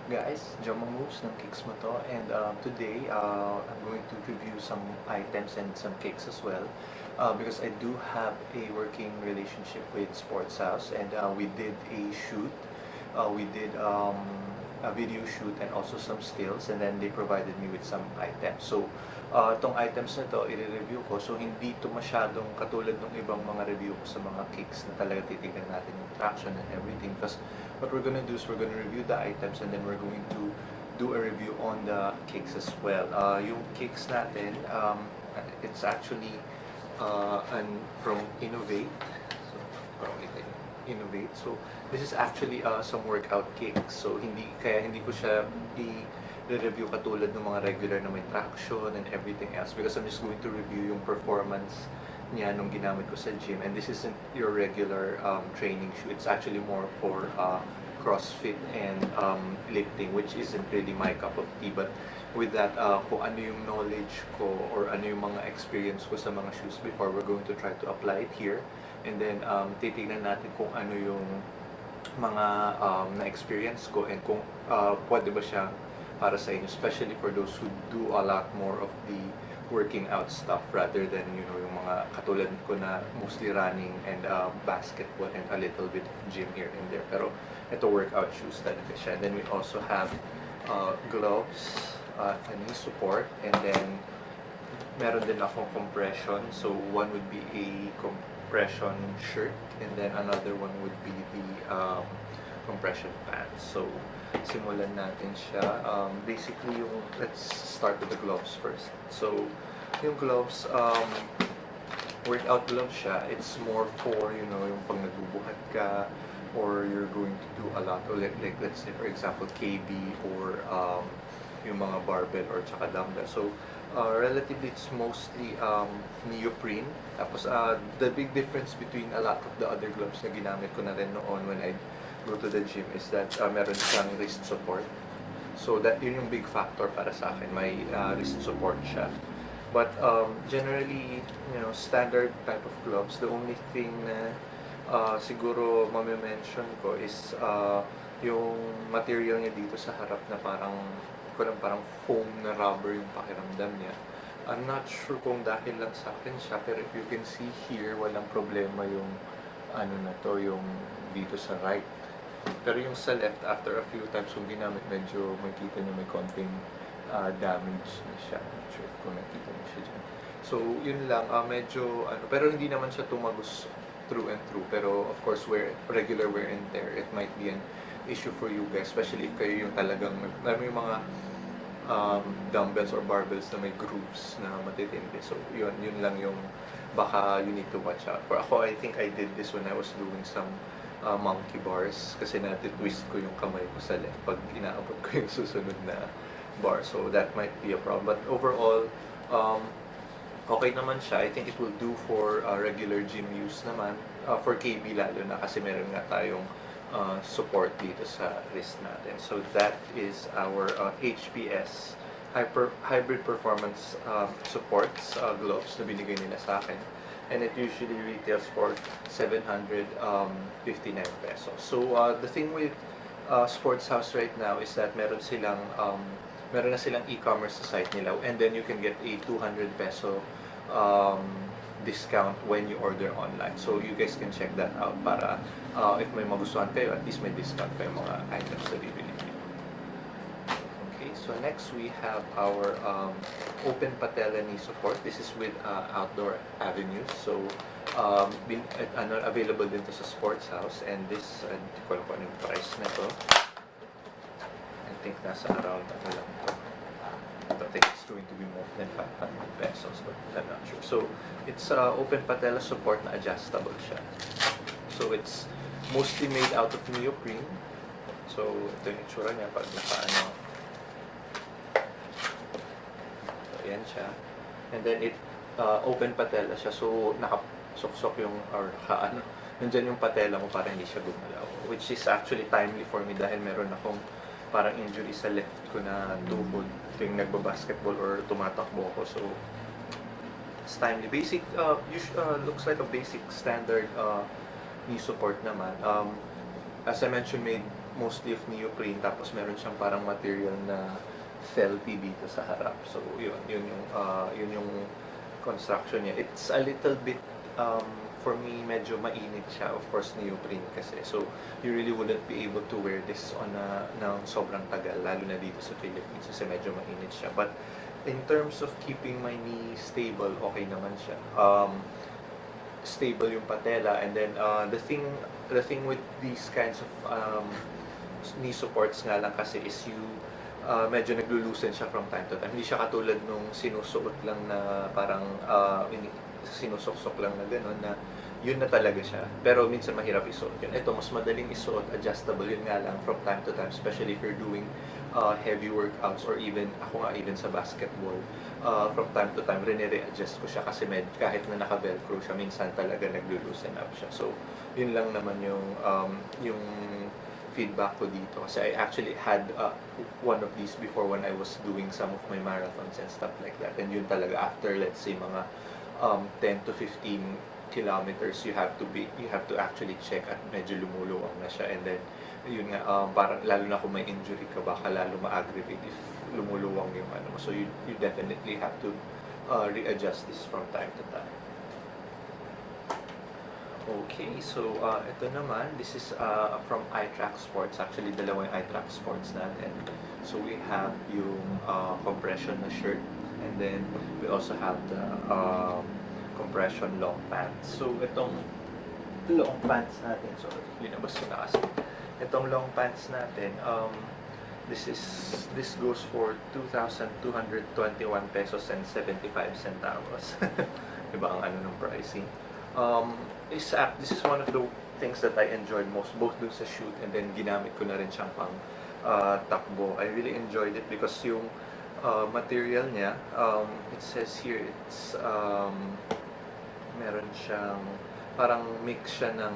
up guys? Joma Moves ng Kicks mo to, and today I'm going to review some items and some kicks as well, because I do have a working relationship with Sports House, and we did a shoot. We did a video shoot and also some stills, and then they provided me with some items. So itong items na to i-review ko, so hindi to masyadong katulad ng ibang mga review ko sa mga kicks na talaga titignan natin yung traction and everything, because what we're gonna do is we're gonna review the items and then we're going to do a review on the kicks as well. Yung kicks natin, it's actually from Inov8. So, Inov8. So, this is actually some workout kicks. So, hindi ko siya i-review katulad ng mga regular na may traction and everything else, because I'm just going to review yung performance niya nung ginamit ko sa gym, and this isn't your regular training shoe. It's actually more for CrossFit and lifting, which isn't really my cup of tea. But with that, kung ano yung knowledge ko or ano yung mga experience ko sa mga shoes before, we're going to try to apply it here, and then titignan natin kung ano yung mga na-experience ko and kung pwede ba siya para sa inyo, especially for those who do a lot more of the working out stuff rather than yung mga katulad ko na mostly running and basketball and a little bit of gym here and there. Pero ito workout shoes talaga siya. And then we also have gloves, a knee support, and then meron din akong compression. So one would be a compression shirt, and then another one would be the compression pants. So simulan natin siya. Basically, let's start with the gloves first. So, yung gloves, workout gloves siya. It's more for, yung pag nagbubuhat ka, or you're going to do a lot, or like let's say, for example, KB, or yung mga barbell, or tsaka dumbbell. So, relatively, it's mostly neoprene. Tapos, the big difference between a lot of the other gloves na ginamit ko na rin noon when I go to the gym is that meron siyang wrist support. So that yun yung big factor para sa akin, may wrist support siya. But generally, standard type of gloves, the only thing na siguro mami-mention ko is yung material niya dito sa harap na parang foam na rubber yung pakiramdam niya. I'm not sure kung dahil lang sa akin siya, pero if you can see here, walang problema yung yung dito sa right. Pero yung sa left, after a few times kung ginamit, medyo makita nyo may konting damage na siya. Not sure kung nakita nyo siya dyan. So, yun lang. Medyo, pero hindi naman siya tumagos through and through. Pero, of course, regular wear and tear, it might be an issue for you guys. Especially if kayo yung talagang, may mga dumbbells or barbells na may grooves na matitindi. So, yun lang yung baka you need to watch out. For ako, I think I did this when I was doing some monkey bars, kasi natitwist ko yung kamay ko sa left pag inaabot ko yung susunod na bar. So that might be a problem. But overall, okay naman siya. I think it will do for regular gym use naman. For KB lalo na, kasi meron nga tayong support dito sa wrist natin. So that is our HPS Hybrid Performance Supports gloves na binigay nila sa akin. And it usually retails for 759 pesos. So the thing with Sports House right now is that meron na silang e-commerce sa site nila, and then you can get a 200 peso discount when you order online. So you guys can check that out para if may magustuhan kayo, at least may discount kayo mga items na bibili niyo. So next we have our open patella knee support. This is with outdoor avenues. So available din to sa Sports House, and this, hindi ko alam kung ano yung price na to. I think nasa around lang to. I think it's going to be more than 500 pesos, but I'm not sure. So it's open patella support na adjustable siya. So it's mostly made out of neoprene. So ito yung itsura niya pag nakaano. Ayan siya. And then it open patella siya. So nakasuksok yung nandyan yung patella mo para hindi siya gumalaw. Which is actually timely for me dahil meron akong parang injury sa left ko na tuhod tuwing nagbabasketball or tumatakbo ako. So it's timely. Basic, looks like a basic standard knee support naman. As I mentioned, made mostly of neoprene, tapos meron siyang parang material na felty dito sa harap. So yun yung construction niya. It's a little bit for me medyo mainit siya, of course neoprene kasi. So you really wouldn't be able to wear this on ng sobrang tagal, lalo na dito sa Philippines kasi medyo mainit siya. But in terms of keeping my knee stable, okay naman siya. Stable yung patella, and then the thing with these kinds of knee supports nga lang kasi is medyo naglo-loosen siya from time to time. Hindi siya katulad nung sinusuot lang na parang sinusok-sok lang na gano'n na yun na talaga siya. Pero minsan mahirap isuot yun. Ito, mas madaling isuot, adjustable. Yun nga lang from time to time, especially if you're doing heavy workouts or even, ako nga even sa basketball, from time to time, rini-readjust ko siya kasi kahit na naka-velcro siya, minsan talaga naglo-loosen up siya. So, yun lang naman yung feedback ko dito. Kasi I actually had one of these before when I was doing some of my marathons and stuff like that. And yun talaga after, let's say, mga 10 to 15 kilometers, you have to actually check at medyo lumuluwang na siya. And then, yun nga, parang lalo na kung may injury ka, baka lalo ma-aggravate if lumuluwang yung ano. So, you definitely have to readjust this from time to time. Okay, so ito naman, this is from iTrack Sports. Actually, dalawang iTrack Sports natin. So we have yung compression na shirt, and then we also have the compression long pants. So itong long pants natin, so linabas ko na kasi. Itong long pants natin, this goes for 2,221 pesos and 75 centavos. Iba ang ano ng pricing. This is one of the things that I enjoyed most, both dun sa shoot and then ginamit ko na rin siyang pang takbo. I really enjoyed it because yung material niya, it says here, it's meron siyang parang mix siya ng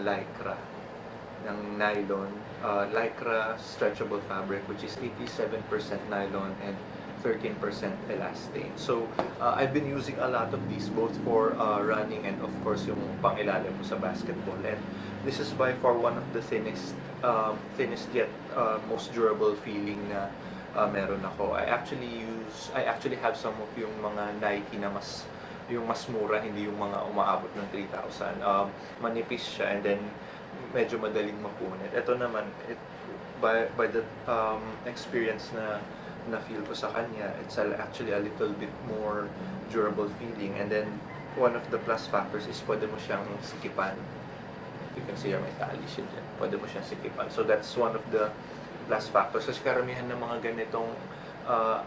lycra, ng nylon, lycra stretchable fabric, which is 87% nylon and 13% elastane. So, I've been using a lot of these both for running and of course yung pang-ilalim mo sa basketball. And this is by far one of the thinnest yet most durable feeling na meron ako. I actually have some of yung mga Nike na mas mura, hindi yung mga umaabot ng 3,000. Manipis siya and then medyo madaling mapunit. Ito naman, by the experience na feel ko sa kanya, it's actually a little bit more durable feeling. And then one of the plus factors is pwede mo siyang sikipan. You can see may tali siya dyan. Pwede mo siyang sikipan. So that's one of the plus factors. Kasi karamihan ng mga ganitong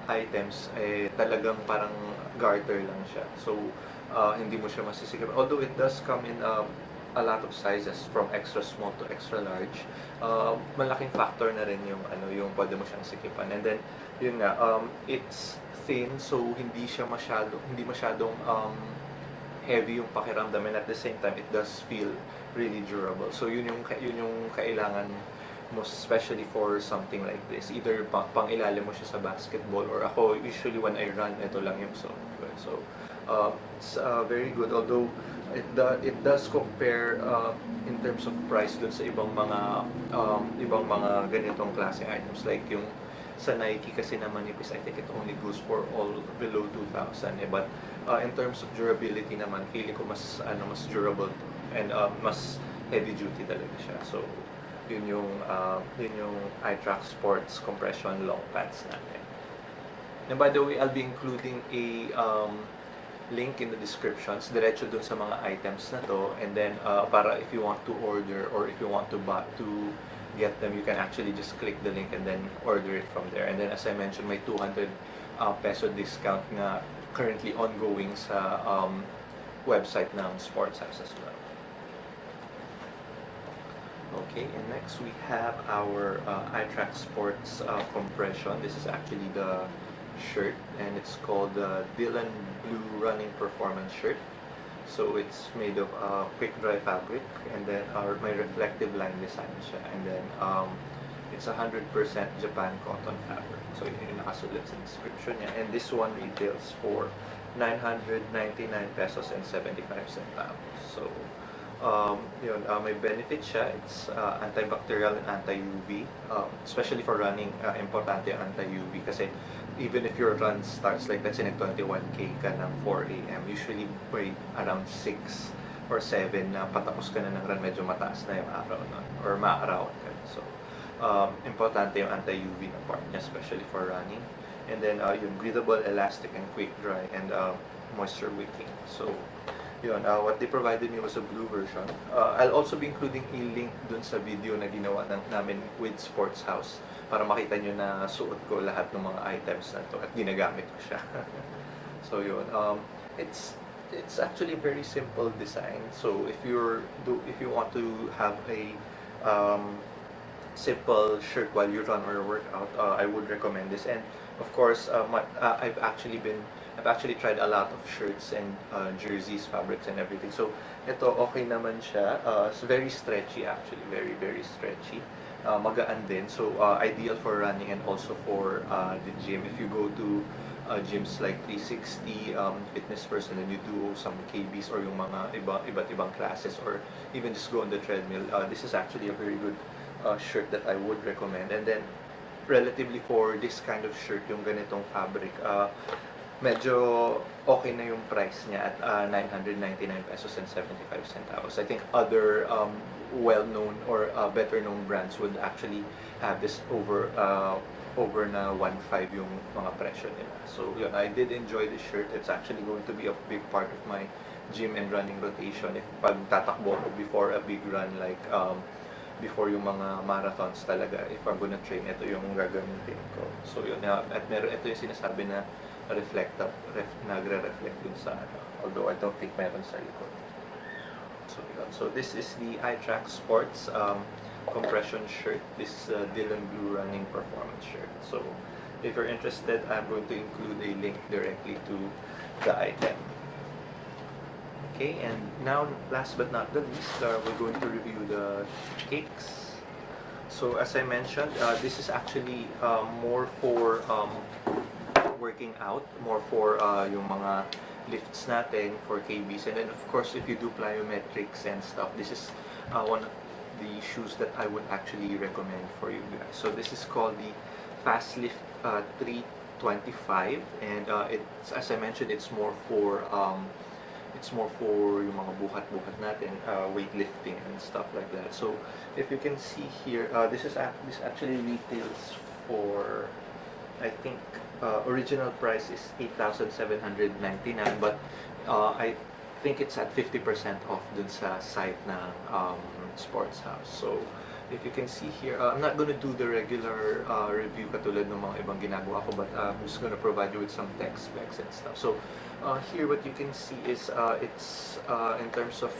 items talagang parang garter lang siya. So hindi mo siya masisikipan. Although it does come in a lot of sizes from extra small to extra large, malaking factor na rin yung pwede mo siyang sikipan. And then yun nga, it's thin, so hindi masyadong heavy yung pakiramdam, and at the same time it does feel really durable. So yun yung kailangan mo, especially for something like this. Either pang-ilalim mo siya sa basketball, or ako usually when I run, ito lang yung suot ko. So it's very good, although it does compare in terms of price dun sa ibang mga ganitong klaseng items, like yung sa Nike kasi na manipis, I think it only goes for all below 2,000 but in terms of durability naman, feeling ko mas durable and mas heavy duty talaga siya. So yun yung iTrack Sports compression long pants natin. And by the way, I'll be including a link in the descriptions diretso dun sa mga items na to, and then para if you want to order or if you want to get them, you can actually just click the link and then order it from there. And then as I mentioned, may 200 peso discount na currently ongoing sa website ng Sports House as well. Okay, and next we have our iTrack Sports compression. This is actually the shirt, and it's called the Dillon Blue Running Performance Shirt. So it's made of quick dry fabric, and then may reflective line design siya, and then it's 100% Japan cotton fabric. So yun yung nakasulat sa description niya, and this one retails for 999 pesos and 75 centavos. So May benefit siya. It's antibacterial and anti-UV. Especially for running, importante ang anti-UV kasi even if your run starts like let's say 21K ka ng 4 a.m. usually by around 6 or 7 na patapos ka na ng run, medyo mataas na yung araw nun or maarawan ka. So, importante yung anti-UV na part niya, especially for running. And then, yung breathable, elastic, and quick dry, and moisture wicking. So, what they provided me was a blue version. I'll also be including a link dun sa video na ginawa namin with Sports House para makita nyo na suot ko lahat ng mga items na to at ginagamit ko siya. So, it's actually very simple design. So, if you want to have a simple shirt while you run or work out, I would recommend this. And of course, I've actually tried a lot of shirts and jerseys, fabrics, and everything. So ito okay naman siya. It's very stretchy actually, very very stretchy. Magaan din. So ideal for running and also for the gym. If you go to gyms like 360, Fitness First, and then you do some KBs or yung mga iba't ibang classes, or even just go on the treadmill, this is actually a very good shirt that I would recommend. And then relatively for this kind of shirt, yung ganitong fabric, medyo okay na yung price niya at 999 pesos and 75 centavos. I think other well-known or better-known brands would actually have this over na 1.5 yung mga presyo nila. So yun, I did enjoy this shirt. It's actually going to be a big part of my gym and running rotation if pag tatakbo ko before a big run, like before yung mga marathons talaga. If I'm gonna train, ito yung gagamitin ko. So yun, at ito yung sinasabi na nagre-reflect dun sa although I don't think meron sa likod. So yun. So this is the iTrack Sports compression shirt. This is a Dillon Blue Running Performance shirt. So if you're interested, I'm going to include a link directly to the item. Okay, and now last but not the least, we're going to review the cakes. So as I mentioned, this is actually more for working out, more for yung mga lifts natin for KBs. And then of course, if you do plyometrics and stuff, this is one of the shoes that I would actually recommend for you guys. So this is called the Fastlift 325, and it's, as I mentioned, it's more for yung mga buhat-buhat natin, weightlifting and stuff like that. So if you can see here, this actually retails for, I think, original price is 8,799, but I think it's at 50% off dun sa site ng Sports House. So if you can see here, I'm not gonna do the regular review katulad ng mga ibang ginagawa ko, but I'm just gonna provide you with some tech specs and stuff. So here what you can see is it's in terms of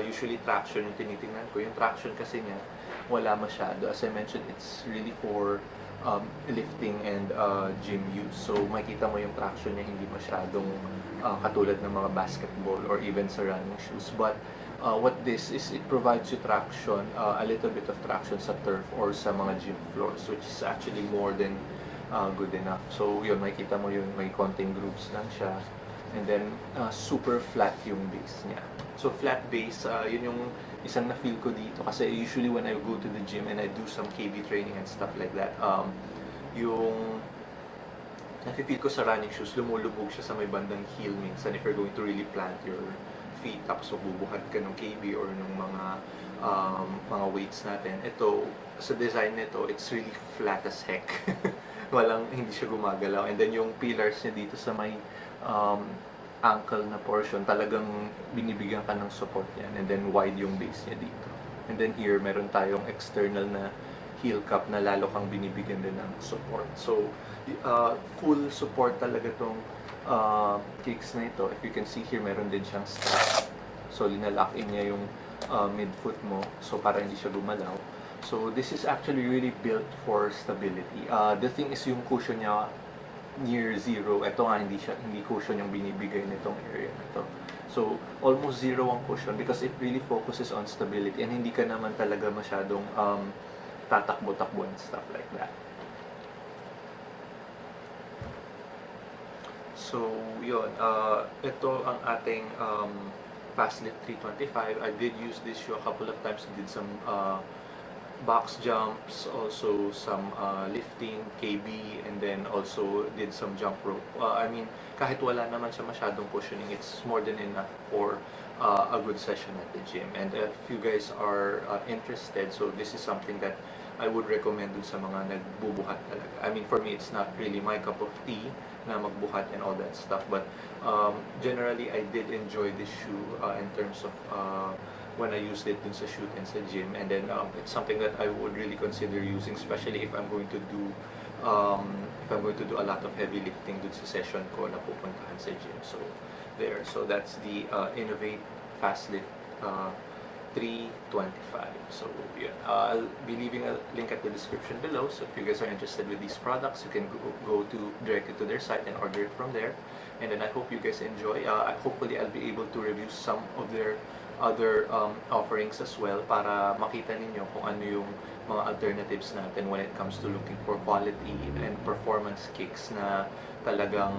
usually traction yung tinitingnan ko. Yung traction kasi niya wala masyado. As I mentioned, it's really for lifting and gym use. So makita mo yung traction niya hindi masyadong katulad ng mga basketball or even sa running shoes. But what this is, it provides you traction, a little bit of traction sa turf or sa mga gym floors, which is actually more than good enough. So yun, makita mo yun, may konting grooves lang siya. And then super flat yung base niya. So flat base, yun yung isang na-feel ko dito kasi usually when I go to the gym and I do some KB training and stuff like that, yung nafe-feel ko sa running shoes, lumulubog siya sa may bandang heel minsan if you're going to really plant your feet tapos magbubuhat ka ng KB or ng mga weights natin. Ito, sa design nito, it's really flat as heck. Hindi siya gumagalaw. And then yung pillars niya dito sa may ankle na portion, talagang binibigyan ka ng support yan. And then wide yung base niya dito. And then here, meron tayong external na heel cup na lalo kang binibigyan din ng support. So, full support talaga tong kicks na ito. If you can see here, meron din siyang strap. So, linalock in niya yung midfoot mo. So, para hindi siya gumalaw. So, this is actually really built for stability. The thing is, yung cushion niya near zero. Ito nga, hindi cushion yung binibigay nitong area na to. So, almost zero ang cushion because it really focuses on stability and hindi ka naman talaga masyadong tatakbo-takbo and stuff like that. So, yun. Ito ang ating Fastlift 325. I did use this shoe a couple of times. I did some box jumps, also some lifting, KB, and then also did some jump rope. I mean, kahit wala naman siya masyadong cushioning, it's more than enough for a good session at the gym. And if you guys are interested, so this is something that I would recommend dun sa mga nagbubuhat talaga. I mean, for me, it's not really my cup of tea na magbuhat and all that stuff. But generally, I did enjoy this shoe in terms of when I used it dun sa shoot and sa gym. And then it's something that I would really consider using, especially if I'm going to do a lot of heavy lifting dun sa session ko na pupuntahan sa gym. So there. So that's the Inov8 Fastlift 325. So yeah, I'll be leaving a link at the description below. So if you guys are interested with these products, you can go directly to their site and order it from there. And then I hope you guys enjoy. Hopefully I'll be able to review some of their other offerings as well para makita ninyo kung ano yung mga alternatives natin when it comes to looking for quality and performance kicks na talagang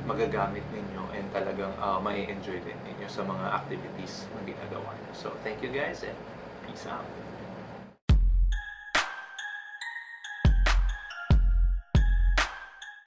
magagamit ninyo and talagang mai-enjoy din ninyo sa mga activities na ginagawa nyo. So thank you guys and peace out.